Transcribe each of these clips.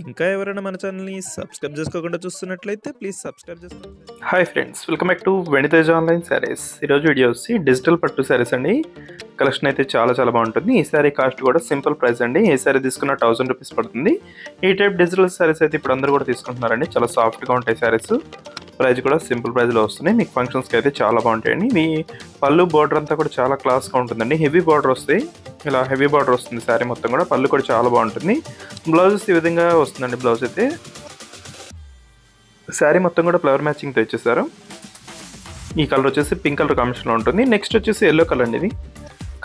ఇంకా ఎవరైనా మన ఛానల్‌ని సబ్స్క్రైబ్ చేసుకోకుండా చూస్తున్నట్లయితే ప్లీజ్ సబ్స్క్రైబ్ చేసుకోండి. Hi friends, welcome back to వెనితేజ్ online saris. ఈరోజు వీడియో వచ్చి డిజిటల్ పట్టు శారీస్ అండి. కలెక్షన్ అయితే చాలా బాగుంటుంది. ఈ శారీ కాస్ట్ కూడా సింపుల్ ప్రైస్ అండి. ఏ శారీ తీసుకున్న 1000 రూపీస్ పడుతుంది. ఈ టైప్ డిజిటల్ శారీస్ అయితే ఇప్పుడు అందరూ కూడా తీసుకుంటున్నారండి. చాలా సాఫ్ట్గా ఉంటాయి శారీస్. ప్రైస్ కూడా సింపుల్ ప్రైస్లో వస్తున్నాయి. మీకు ఫంక్షన్స్కి అయితే చాలా బాగుంటాయండి. మీ పళ్ళు బార్డర్ అంతా కూడా చాలా క్లాస్గా ఉంటుందండి. హెవీ బార్డర్ వస్తాయి. ఇలా హెవీ బార్డర్ వస్తుంది శారీ మొత్తం కూడా. పళ్ళు కూడా చాలా బాగుంటుంది. బ్లౌజెస్ ఈ విధంగా వస్తుందండి. బ్లౌజ్ అయితే శారీ మొత్తం కూడా ఫ్లవర్ మ్యాచింగ్తో ఇచ్చేసారు. ఈ కలర్ వచ్చేసి పింక్ కలర్ కాంబినేషన్లో ఉంటుంది. నెక్స్ట్ వచ్చేసి ఎల్లో కలర్ అండి. ఇది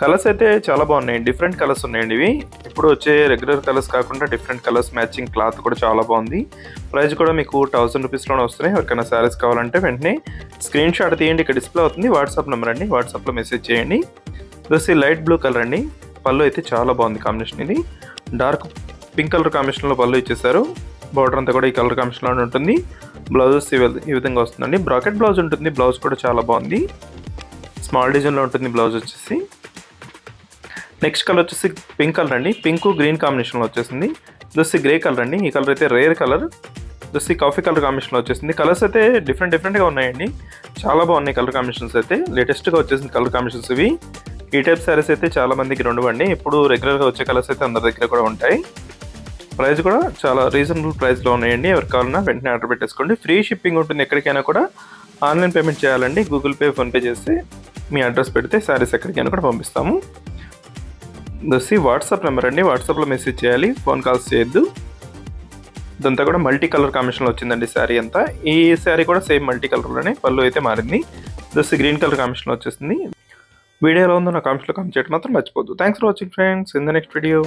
కలర్స్ అయితే చాలా బాగున్నాయి. డిఫరెంట్ కలర్స్ ఉన్నాయండి. ఇవి ఇప్పుడు వచ్చే రెగ్యులర్ కలర్స్ కాకుండా డిఫరెంట్ కలర్స్ మ్యాచింగ్ క్లాత్ కూడా చాలా బాగుంది. ప్రైస్ కూడా మీకు 1000 రూపీస్లోనే వస్తున్నాయి. ఎవరికైనా శారీస్ కావాలంటే వెంటనే స్క్రీన్ షాట్ తీయండి. ఇక్కడ డిస్ప్లే అవుతుంది వాట్సాప్ నెంబర్ అండి. వాట్సాప్లో మెసేజ్ చేయండి. ప్లస్ ఈ లైట్ బ్లూ కలర్ అండి. పళ్ళు అయితే చాలా బాగుంది కాంబినేషన్. ఇది డార్క్ పింక్ కలర్ కాంబినేషన్లో పళ్ళు ఇచ్చేసారు. బార్డర్ అంతా కూడా ఈ కలర్ కాంబినేషన్లో ఉంటుంది. బ్లౌజెస్ ఈ విధంగా వస్తుందండి. బ్రాకెట్ బ్లౌజ్ ఉంటుంది. బ్లౌజ్ కూడా చాలా బాగుంది. స్మాల్ డిజైన్లో ఉంటుంది బ్లౌజ్ వచ్చేసి. నెక్స్ట్ కలర్ వచ్చేసి పింక్ కలర్ అండి. పింక్ గ్రీన్ కాంబినేషన్లో వచ్చేసింది. దొస్సి గ్రే కలర్ అండి. ఈ కలర్ అయితే రేర్ కలర్. దొస్సి కాఫీ కలర్ కాంబినేషన్లో వచ్చేసింది. కలర్స్ అయితే డిఫరెంట్గా ఉన్నాయండి. చాలా బాగున్నాయి కలర్ కాంబినేషన్స్ అయితే. లేటెస్ట్గా వచ్చేసింది కలర్ కాంబినేషన్స్ ఇవి. ఈ టైప్ శారీస్ అయితే చాలా మందికి ఉండవండి. ఇప్పుడు రెగ్యులర్గా వచ్చే కలర్స్ అయితే అందరి దగ్గర కూడా ఉంటాయి. ప్రైస్ కూడా చాలా రీజనబుల్ ప్రైస్లో ఉన్నాయండి. ఎవరికి కావాలన్నా వెంటనే ఆర్డర్ పెట్టేసుకోండి. ఫ్రీ షిప్పింగ్ ఉంటుంది. ఎక్కడికైనా కూడా ఆన్లైన్ పేమెంట్ చేయాలండి. గూగుల్ పే, ఫోన్పే చేస్తే మీ అడ్రస్ పెడితే శారీస్ ఎక్కడికైనా కూడా పంపిస్తాము. దొస్సి వాట్సాప్ నెంబర్ అండి. వాట్సాప్లో మెసేజ్ చేయాలి. ఫోన్ కాల్స్ చేయొద్దు. ఇదంతా కూడా మల్టీ కలర్ కాంబినేషన్లో వచ్చిందండి శారీ అంతా. ఈ శారీ కూడా సేమ్ మల్టీ కలర్లోనే. పళ్ళు అయితే మారింది. దొస్సి గ్రీన్ కలర్ కాంబినేషన్లో వచ్చేసింది. వీడియోలో ఉందో నా కామెంట్స్లో కామెంట్ చేయడం మాత్రం మర్చిపోద్దు. Thanks for watching friends. In the next video.